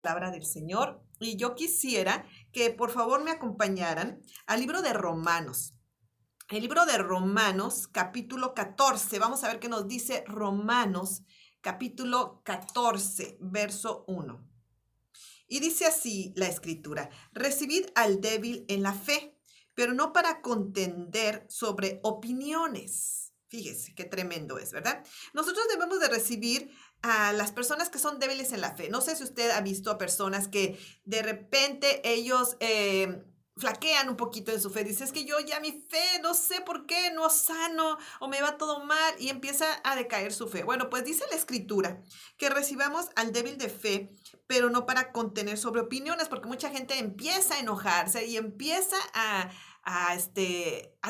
Palabra del Señor y yo quisiera que por favor me acompañaran al libro de Romanos. El libro de Romanos, capítulo 14. Vamos a ver qué nos dice Romanos, capítulo 14, verso 1. Y dice así la escritura: recibid al débil en la fe, pero no para contender sobre opiniones. Fíjese qué tremendo es, ¿verdad? Nosotros debemos de recibir a las personas que son débiles en la fe. No sé si usted ha visto a personas que de repente ellos flaquean un poquito en su fe. Dice, es que yo ya mi fe, no sé por qué, no sano o me va todo mal y empieza a decaer su fe. Bueno, pues dice la escritura que recibamos al débil de fe, pero no para contener sobre opiniones, porque mucha gente empieza a enojarse y empieza a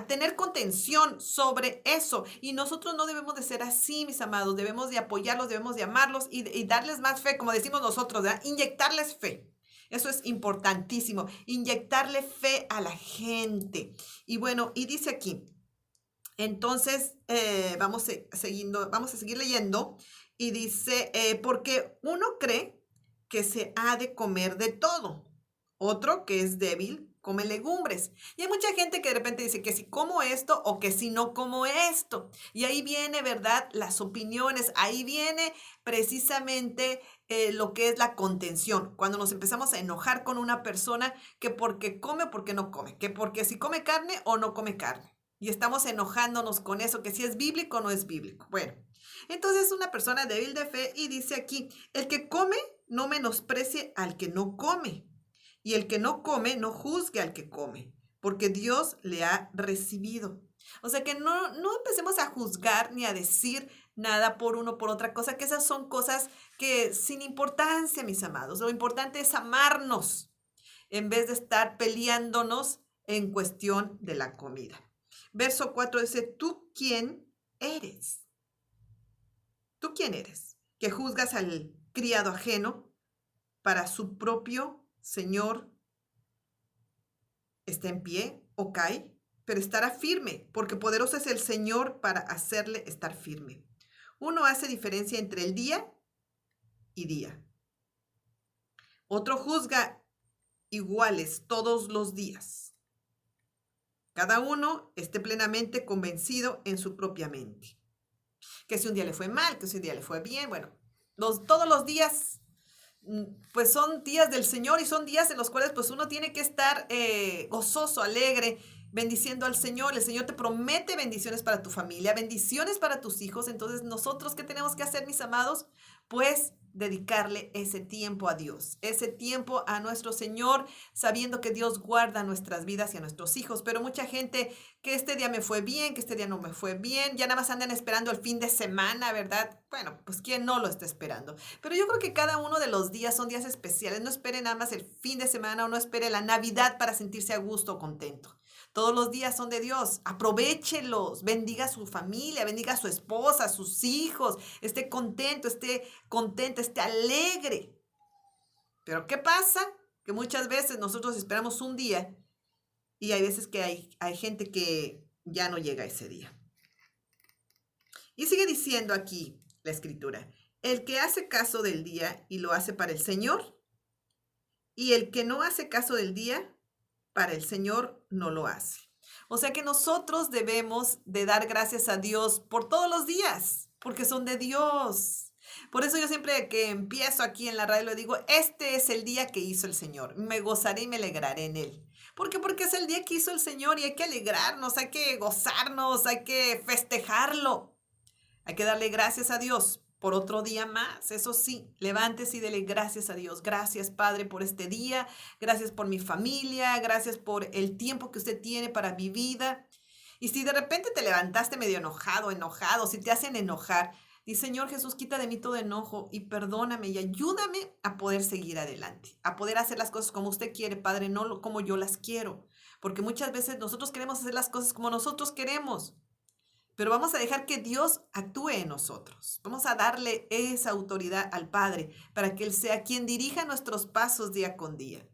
tener contención sobre eso. Y nosotros no debemos de ser así, mis amados. Debemos de apoyarlos, debemos de amarlos y darles más fe, como decimos nosotros, ¿verdad? Inyectarles fe. Eso es importantísimo, inyectarle fe a la gente. Y bueno, y dice aquí, entonces vamos a seguir leyendo. Y dice, porque uno cree que se ha de comer de todo, otro que es débil come legumbres. Y hay mucha gente que de repente dice que si como esto o que si no como esto. Y ahí viene, ¿verdad? Las opiniones, ahí viene precisamente lo que es la contención. Cuando nos empezamos a enojar con una persona que porque come o porque no come, que porque si come carne o no come carne. Y estamos enojándonos con eso, que si es bíblico o no es bíblico. Bueno, entonces una persona débil de fe y dice aquí, el que come no menosprecie al que no come, y el que no come no juzgue al que come, porque Dios le ha recibido. O sea que no empecemos a juzgar ni a decir nada por uno, por otra cosa, que esas son cosas que sin importancia, mis amados. Lo importante es amarnos en vez de estar peleándonos en cuestión de la comida. Verso 4 dice, ¿tú quién eres? ¿Tú quién eres? Que juzgas al criado ajeno, para su propio Señor está en pie o cae, pero estará firme, porque poderoso es el Señor para hacerle estar firme. Uno hace diferencia entre el día y día. Otro juzga iguales todos los días. Cada uno esté plenamente convencido en su propia mente. Que si un día le fue mal, que si un día le fue bien, bueno, todos los días pues son días del Señor y son días en los cuales pues uno tiene que estar gozoso, alegre, bendiciendo al Señor. El Señor te promete bendiciones para tu familia, bendiciones para tus hijos. Entonces nosotros, ¿qué tenemos que hacer, mis amados? Pues dedicarle ese tiempo a Dios, ese tiempo a nuestro Señor, sabiendo que Dios guarda nuestras vidas y a nuestros hijos. Pero mucha gente que este día me fue bien, que este día no me fue bien, ya nada más andan esperando el fin de semana, ¿verdad? Bueno, pues ¿quién no lo está esperando? Pero yo creo que cada uno de los días son días especiales. No espere nada más el fin de semana o no espere la Navidad para sentirse a gusto o contento. Todos los días son de Dios. Aprovéchelos. Bendiga a su familia, bendiga a su esposa, a sus hijos. Esté contento, esté contenta, esté alegre. Pero ¿qué pasa? Que muchas veces nosotros esperamos un día y hay veces que hay gente que ya no llega ese día. Y sigue diciendo aquí la escritura, el que hace caso del día y lo hace para el Señor, y el que no hace caso del día, para el Señor no lo hace. O sea que nosotros debemos de dar gracias a Dios por todos los días, porque son de Dios. Por eso yo siempre que empiezo aquí en la radio le digo, este es el día que hizo el Señor. Me gozaré y me alegraré en él. ¿Por qué? Porque es el día que hizo el Señor y hay que alegrarnos, hay que gozarnos, hay que festejarlo. Hay que darle gracias a Dios por otro día más. Eso sí, levántese y dele gracias a Dios. Gracias, Padre, por este día. Gracias por mi familia. Gracias por el tiempo que usted tiene para mi vida. Y si de repente te levantaste medio enojado, enojado, si te hacen enojar, di, Señor Jesús, quita de mí todo enojo y perdóname y ayúdame a poder seguir adelante, a poder hacer las cosas como usted quiere, Padre, no como yo las quiero. Porque muchas veces nosotros queremos hacer las cosas como nosotros queremos. Pero vamos a dejar que Dios actúe en nosotros. Vamos a darle esa autoridad al Padre para que Él sea quien dirija nuestros pasos día con día.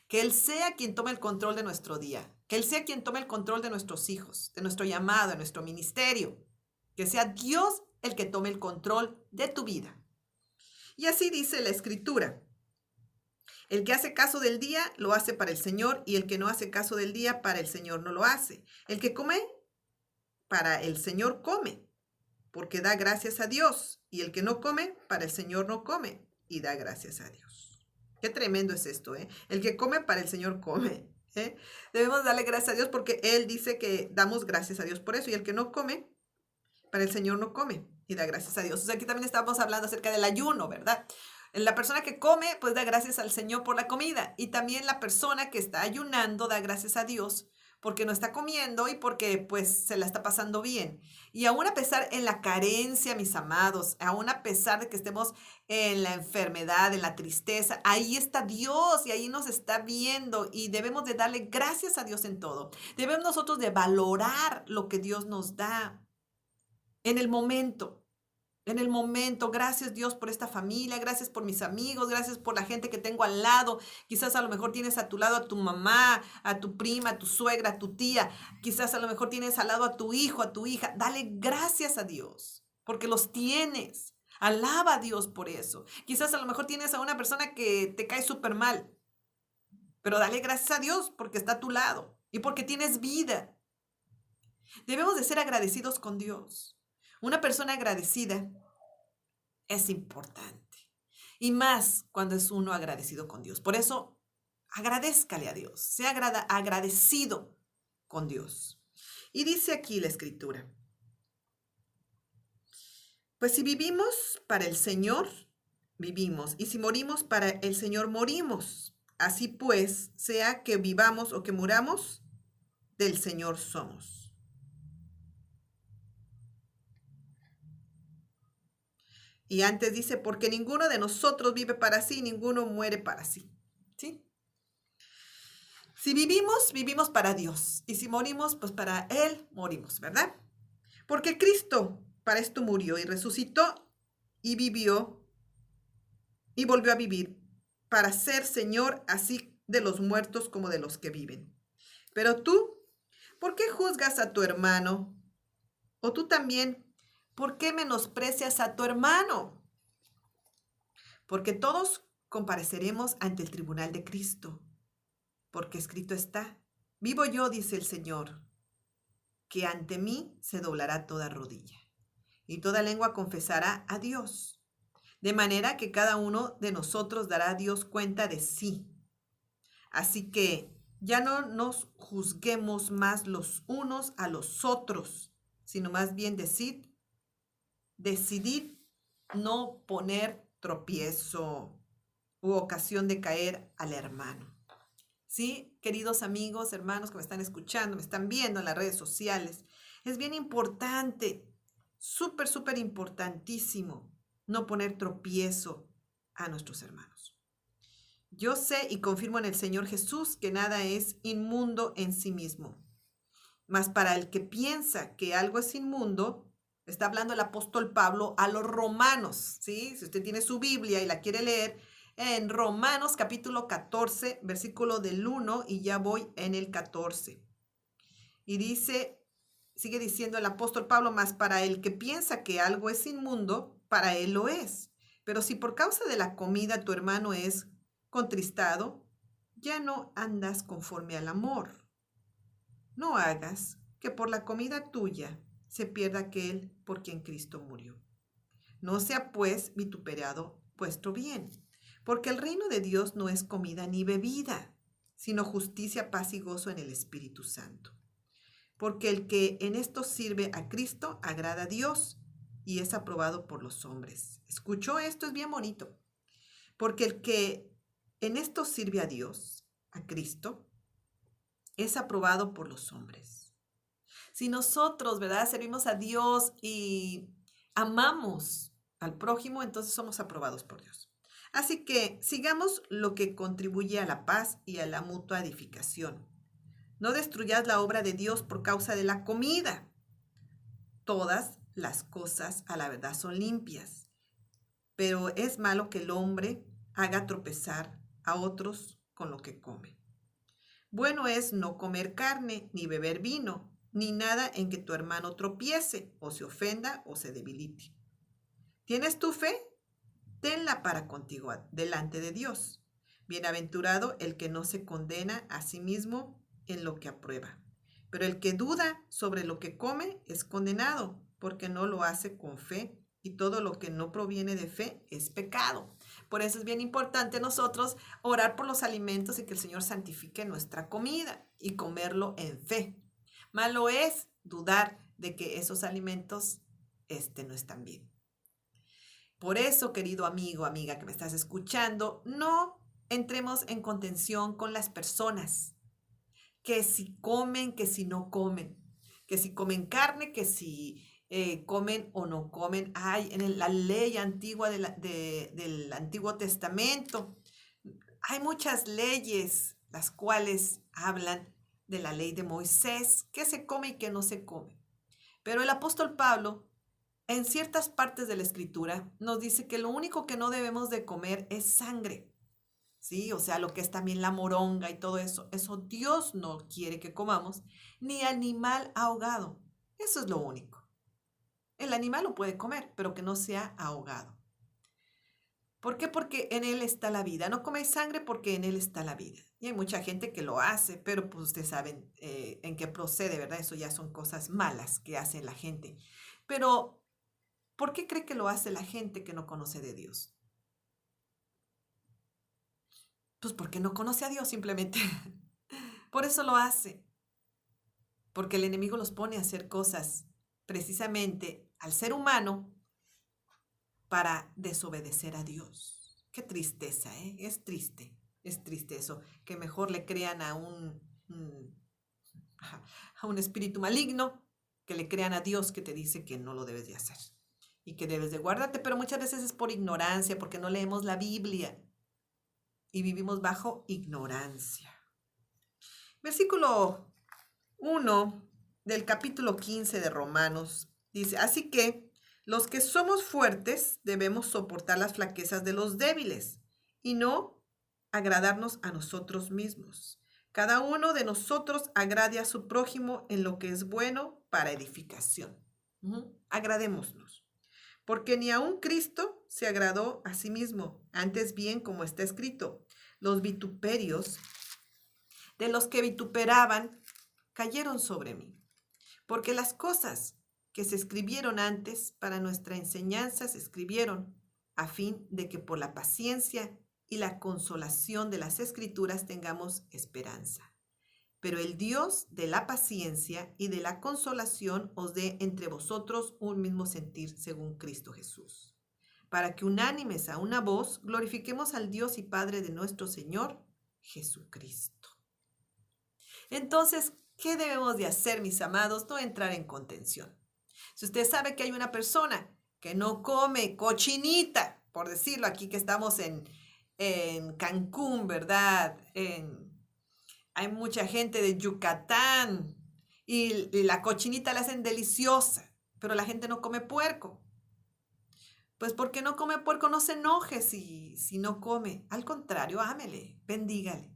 Que Él sea quien tome el control de nuestro día. Que Él sea quien tome el control de nuestros hijos, de nuestro llamado, de nuestro ministerio. Que sea Dios el que tome el control de tu vida. Y así dice la Escritura. El que hace caso del día lo hace para el Señor y el que no hace caso del día para el Señor no lo hace. El que come para el Señor come, porque da gracias a Dios. Y el que no come para el Señor no come y da gracias a Dios. Qué tremendo es esto, ¿eh? El que come para el Señor come, ¿eh? Debemos darle gracias a Dios porque Él dice que damos gracias a Dios por eso. Y el que no come para el Señor no come y da gracias a Dios. O sea, aquí también estamos hablando acerca del ayuno, ¿verdad? La persona que come, pues da gracias al Señor por la comida. Y también la persona que está ayunando da gracias a Dios porque no está comiendo y porque pues se la está pasando bien. Y aún a pesar en la carencia, mis amados, aún a pesar de que estemos en la enfermedad, en la tristeza, ahí está Dios y ahí nos está viendo y debemos de darle gracias a Dios en todo. Debemos nosotros de valorar lo que Dios nos da en el momento. En el momento, gracias Dios por esta familia, gracias por mis amigos, gracias por la gente que tengo al lado. Quizás a lo mejor tienes a tu lado a tu mamá, a tu prima, a tu suegra, a tu tía. Quizás a lo mejor tienes al lado a tu hijo, a tu hija. Dale gracias a Dios porque los tienes. Alaba a Dios por eso. Quizás a lo mejor tienes a una persona que te cae súper mal, pero dale gracias a Dios porque está a tu lado y porque tienes vida. Debemos de ser agradecidos con Dios. Una persona agradecida es importante. Y más cuando es uno agradecido con Dios. Por eso, agradézcale a Dios. Sea agradecido con Dios. Y dice aquí la Escritura. Pues si vivimos para el Señor, vivimos. Y si morimos para el Señor, morimos. Así pues, sea que vivamos o que muramos, del Señor somos. Y antes dice, porque ninguno de nosotros vive para sí, ninguno muere para sí. ¿Sí? Si vivimos, vivimos para Dios. Y si morimos, pues para Él morimos, ¿verdad? Porque Cristo para esto murió y resucitó y vivió y volvió a vivir para ser Señor así de los muertos como de los que viven. Pero tú, ¿por qué juzgas a tu hermano? O tú también, ¿por qué menosprecias a tu hermano? Porque todos compareceremos ante el tribunal de Cristo, porque escrito está, vivo yo, dice el Señor, que ante mí se doblará toda rodilla, y toda lengua confesará a Dios, de manera que cada uno de nosotros dará a Dios cuenta de sí. Así que ya no nos juzguemos más los unos a los otros, sino más bien decidid no poner tropiezo u ocasión de caer al hermano. ¿Sí? Queridos amigos, hermanos que me están escuchando, me están viendo en las redes sociales, es bien importante, súper, súper importantísimo no poner tropiezo a nuestros hermanos. Yo sé y confirmo en el Señor Jesús que nada es inmundo en sí mismo. Mas para el que piensa que algo es inmundo, está hablando el apóstol Pablo a los romanos, ¿sí? Si usted tiene su Biblia y la quiere leer, en Romanos capítulo 14, versículo del 1, y ya voy en el 14. Y dice, sigue diciendo el apóstol Pablo, más para el que piensa que algo es inmundo, para él lo es. Pero si por causa de la comida tu hermano es contristado, ya no andas conforme al amor. No hagas que por la comida tuya se pierda aquel por quien Cristo murió. No sea pues vituperado vuestro bien, porque el reino de Dios no es comida ni bebida, sino justicia, paz y gozo en el Espíritu Santo. Porque el que en esto sirve a Cristo agrada a Dios y es aprobado por los hombres. ¿Escuchó esto? Es bien bonito. Porque el que en esto sirve a Dios, a Cristo, es aprobado por los hombres. Si nosotros, ¿verdad?, servimos a Dios y amamos al prójimo, entonces somos aprobados por Dios. Así que sigamos lo que contribuye a la paz y a la mutua edificación. No destruyas la obra de Dios por causa de la comida. Todas las cosas a la verdad son limpias, pero es malo que el hombre haga tropezar a otros con lo que come. Bueno es no comer carne, ni beber vino, ni nada en que tu hermano tropiece, o se ofenda, o se debilite. ¿Tienes tu fe? Tenla para contigo delante de Dios. Bienaventurado el que no se condena a sí mismo en lo que aprueba. Pero el que duda sobre lo que come es condenado, porque no lo hace con fe, y todo lo que no proviene de fe es pecado. Por eso es bien importante nosotros orar por los alimentos y que el Señor santifique nuestra comida y comerlo en fe. Malo es dudar de que esos alimentos no están bien. Por eso, querido amigo, amiga que me estás escuchando, no entremos en contención con las personas, que si comen, que si no comen, que si comen carne, que si comen o no comen. Hay en la ley antigua del Antiguo Testamento, hay muchas leyes las cuales hablan de la ley de Moisés, qué se come y qué no se come. Pero el apóstol Pablo, en ciertas partes de la escritura, nos dice que lo único que no debemos de comer es sangre. ¿Sí? O sea, lo que es también la moronga y todo eso. Eso Dios no quiere que comamos, ni animal ahogado. Eso es lo único. El animal lo puede comer, pero que no sea ahogado. ¿Por qué? Porque en él está la vida. No coméis sangre porque en él está la vida. Y hay mucha gente que lo hace, pero pues ustedes saben en qué procede, ¿verdad? Eso ya son cosas malas que hace la gente. Pero, ¿por qué cree que lo hace la gente que no conoce de Dios? Pues porque no conoce a Dios simplemente. Por eso lo hace. Porque el enemigo los pone a hacer cosas precisamente al ser humano para desobedecer a Dios. Qué tristeza, ¿eh? Es triste eso, que mejor le crean a un espíritu maligno, que le crean a Dios que te dice que no lo debes de hacer y que debes de guardarte, pero muchas veces es por ignorancia, porque no leemos la Biblia y vivimos bajo ignorancia. Versículo 1 del capítulo 15 de Romanos dice, así que los que somos fuertes debemos soportar las flaquezas de los débiles y no agradarnos a nosotros mismos. Cada uno de nosotros agrade a su prójimo en lo que es bueno para edificación. Agradémonos. Porque ni aun Cristo se agradó a sí mismo, antes bien, como está escrito, los vituperios de los que vituperaban cayeron sobre mí. Porque las cosas que se escribieron antes para nuestra enseñanza se escribieron a fin de que por la paciencia y la consolación de las Escrituras tengamos esperanza. Pero el Dios de la paciencia y de la consolación os dé entre vosotros un mismo sentir según Cristo Jesús, para que unánimes a una voz glorifiquemos al Dios y Padre de nuestro Señor Jesucristo. Entonces, ¿qué debemos de hacer, mis amados? No entrar en contención. Si usted sabe que hay una persona que no come cochinita, por decirlo aquí que estamos en Cancún, ¿verdad? Hay mucha gente de Yucatán y la cochinita la hacen deliciosa, pero la gente no come puerco. Pues porque no come puerco, no se enoje si no come. Al contrario, ámele, bendígale.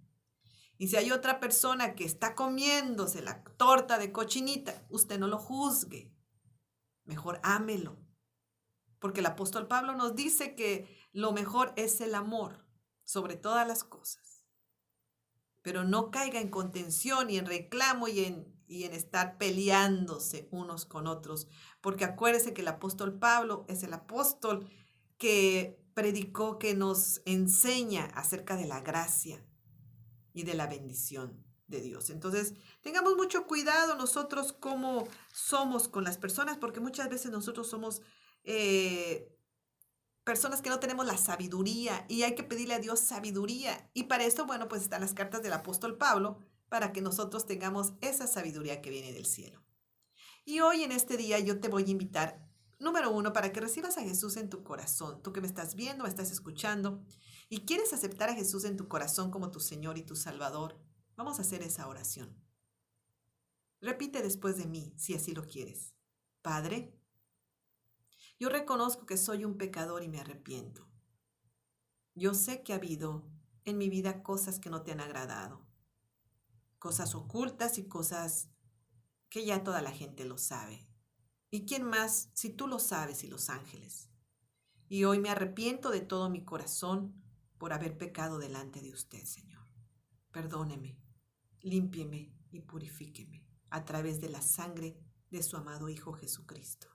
Y si hay otra persona que está comiéndose la torta de cochinita, usted no lo juzgue. Mejor ámelo. Porque el apóstol Pablo nos dice que lo mejor es el amor sobre todas las cosas. Pero no caiga en contención y en reclamo y en estar peleándose unos con otros. Porque acuérdese que el apóstol Pablo es el apóstol que predicó, que nos enseña acerca de la gracia y de la bendición de Dios. Entonces, tengamos mucho cuidado nosotros cómo somos con las personas, porque muchas veces nosotros somos personas que no tenemos la sabiduría y hay que pedirle a Dios sabiduría. Y para esto, bueno, pues están las cartas del apóstol Pablo para que nosotros tengamos esa sabiduría que viene del cielo. Y hoy en este día yo te voy a invitar, número 1, para que recibas a Jesús en tu corazón. Tú que me estás viendo, me estás escuchando y quieres aceptar a Jesús en tu corazón como tu Señor y tu Salvador, vamos a hacer esa oración. Repite después de mí, si así lo quieres. Padre, yo reconozco que soy un pecador y me arrepiento. Yo sé que ha habido en mi vida cosas que no te han agradado, cosas ocultas y cosas que ya toda la gente lo sabe. ¿Y quién más si tú lo sabes y los ángeles? Y hoy me arrepiento de todo mi corazón por haber pecado delante de usted, Señor. Perdóneme, límpieme y purifíqueme a través de la sangre de su amado Hijo Jesucristo.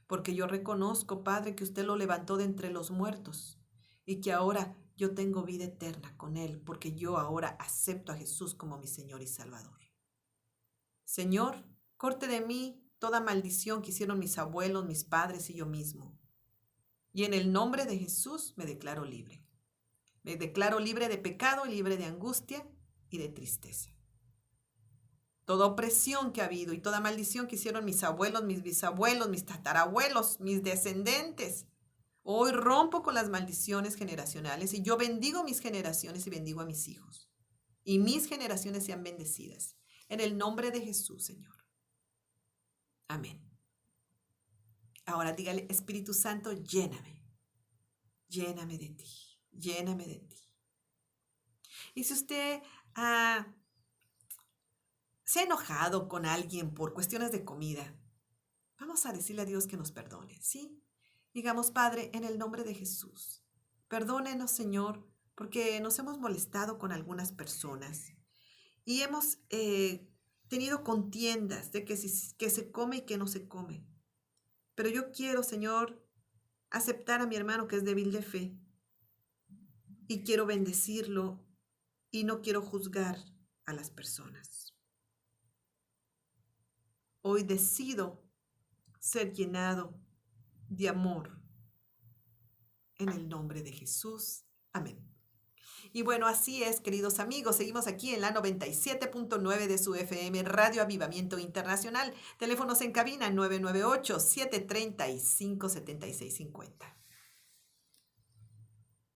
Porque yo reconozco, Padre, que usted lo levantó de entre los muertos y que ahora yo tengo vida eterna con Él, porque yo ahora acepto a Jesús como mi Señor y Salvador. Señor, corte de mí toda maldición que hicieron mis abuelos, mis padres y yo mismo. Y en el nombre de Jesús me declaro libre. Me declaro libre de pecado, libre de angustia y de tristeza. Toda opresión que ha habido y toda maldición que hicieron mis abuelos, mis bisabuelos, mis tatarabuelos, mis descendentes, hoy rompo con las maldiciones generacionales y yo bendigo mis generaciones y bendigo a mis hijos. Y mis generaciones sean bendecidas. En el nombre de Jesús, Señor. Amén. Ahora dígale, Espíritu Santo, lléname. Lléname de ti. Lléname de ti. Y si usted se ha enojado con alguien por cuestiones de comida, vamos a decirle a Dios que nos perdone, ¿sí? Digamos, Padre, en el nombre de Jesús, perdónenos, Señor, porque nos hemos molestado con algunas personas y hemos tenido contiendas de que se come y que no se come. Pero yo quiero, Señor, aceptar a mi hermano que es débil de fe y quiero bendecirlo y no quiero juzgar a las personas. Hoy decido ser llenado de amor en el nombre de Jesús. Amén. Y bueno, así es, queridos amigos. Seguimos aquí en la 97.9 de su FM, Radio Avivamiento Internacional. Teléfonos en cabina 998-735-7650.